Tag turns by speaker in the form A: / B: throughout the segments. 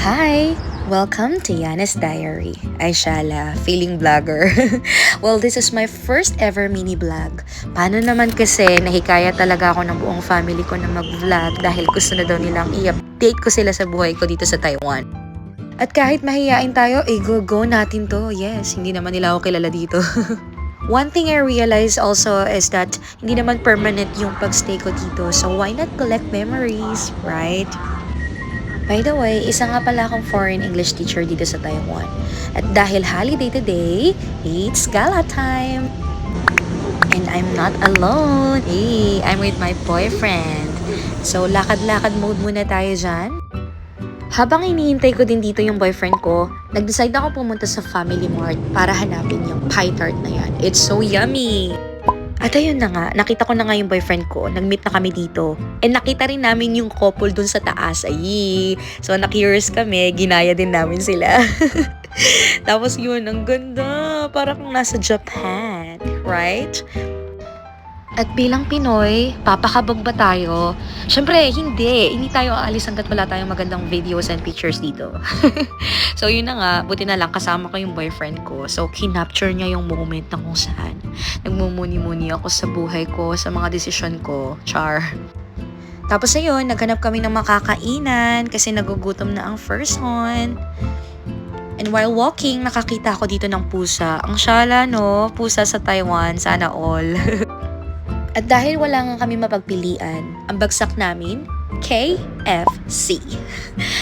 A: Hi! Welcome to Yana's Diary. Ay Shala, feeling vlogger. Well, this is my first ever mini vlog. Paano naman kasi nahikaya talaga ako ng buong family ko na mag-vlog dahil gusto na daw nilang i-update ko sila sa buhay ko dito sa Taiwan. At kahit mahihain tayo, go natin to. Yes, hindi naman nila ako kilala dito. One thing I realized also is that hindi naman permanent yung pagstay ko dito. So why not collect memories, right? By the way, isa nga pala akong foreign English teacher dito sa Taiwan. At dahil holiday today, it's gala time! And I'm not alone. Hey, I'm with my boyfriend. So, lakad-lakad mode muna tayo dyan. Habang hinihintay ko din dito yung boyfriend ko, nag-decide ako pumunta sa Family Mart para hanapin yung pie tart na yan. It's so yummy! At ayun na nga, nakita ko na nga yung boyfriend ko. Nag-meet na kami dito. And nakita rin namin yung couple dun sa taas. Ay, so na-curious kami, ginaya din namin sila. Tapos yun, ang ganda. Parang nasa Japan, right? At bilang Pinoy, papakabog ba tayo? Syempre, hindi tayo aalis hanggat wala tayong magandang videos and pictures dito. So yun na nga, buti na lang kasama ko yung boyfriend ko. So kinapture niya yung moment na kung saan nagmumuni-muni ako sa buhay ko, sa mga desisyon ko. Char. Tapos ayun, naghanap kami ng makakainan kasi nagugutom na ang first one. And while walking, nakakita ako dito ng pusa. Ang syala, no? Pusa sa Taiwan, sana all. At dahil wala nga kami mapagpilian, ang bagsak namin, KFC.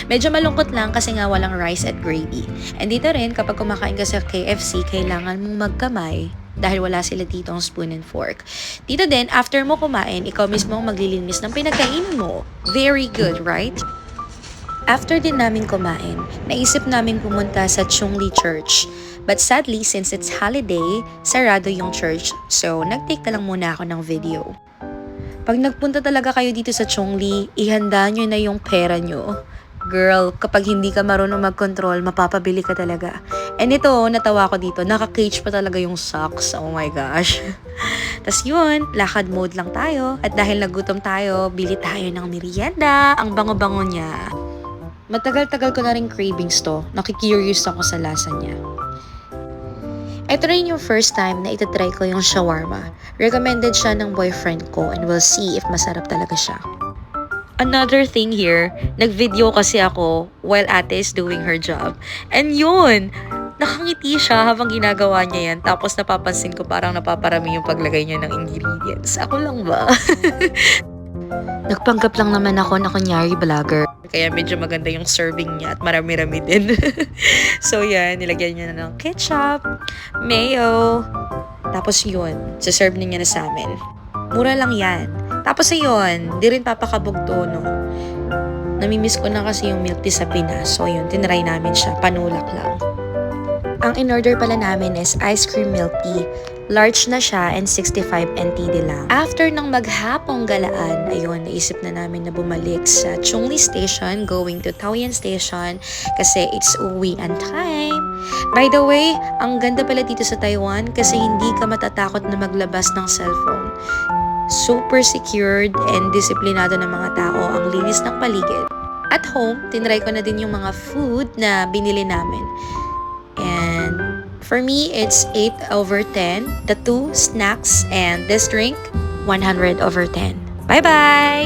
A: Medyo malungkot lang kasi nga walang rice at gravy. And dito rin, kapag kumakain ka sa KFC, kailangan mong magkamay dahil wala sila ditong spoon and fork. Dito din, after mo kumain, ikaw mismo ang maglilinis ng pinagkain mo. Very good, right? After din namin kumain, naisip namin pumunta sa Chungli Church. But sadly, since it's holiday, sarado yung church. So, nag-take na lang muna ako ng video. Pag nagpunta talaga kayo dito sa Chungli, ihanda nyo na yung pera nyo. Girl, kapag hindi ka marunong mag-control, mapapabili ka talaga. And ito, natawa ko dito, naka-cage pa talaga yung socks. Oh my gosh. Tas yun, lakad mode lang tayo. At dahil nagutom tayo, bili tayo ng merienda. Ang bango-bango niya. Matagal-tagal ko na rin cravings to. Nakikurious ako sa lasa niya. Ito rin yung first time na itatry ko yung shawarma. Recommended siya ng boyfriend ko and we'll see if masarap talaga siya. Another thing here, nag-video kasi ako while ate is doing her job. And yun, nakangiti siya habang ginagawa niya yan. Tapos napapansin ko parang napaparami yung paglagay niya ng ingredients. Ako lang ba? Nagpanggap lang naman ako na kunyari vlogger. Kaya medyo maganda yung serving niya at marami-rami din. So yan, nilagyan niya na ng ketchup, mayo, tapos yun, serve niya na sa amin. Mura lang yan. Tapos ayun, di rin papakabog to, no? Namimiss ko na kasi yung milk tea sa Pinas. So yun, tinry namin siya, panulak lang. Ang in-order pala namin is ice cream milk tea. Large na siya and 65 NTD lang. After ng maghapong galaan, ayun, naisip na namin na bumalik sa Chungli Station going to Taoyuan Station kasi it's uwian time. By the way, ang ganda pala dito sa Taiwan kasi hindi ka matatakot na maglabas ng cellphone. Super secured and disiplinado ng mga tao, ang linis ng paligid. At home, tinry ko na din yung mga food na binili namin. And for me, it's 8/10. The 2 snacks and this drink, 100/10. Bye-bye!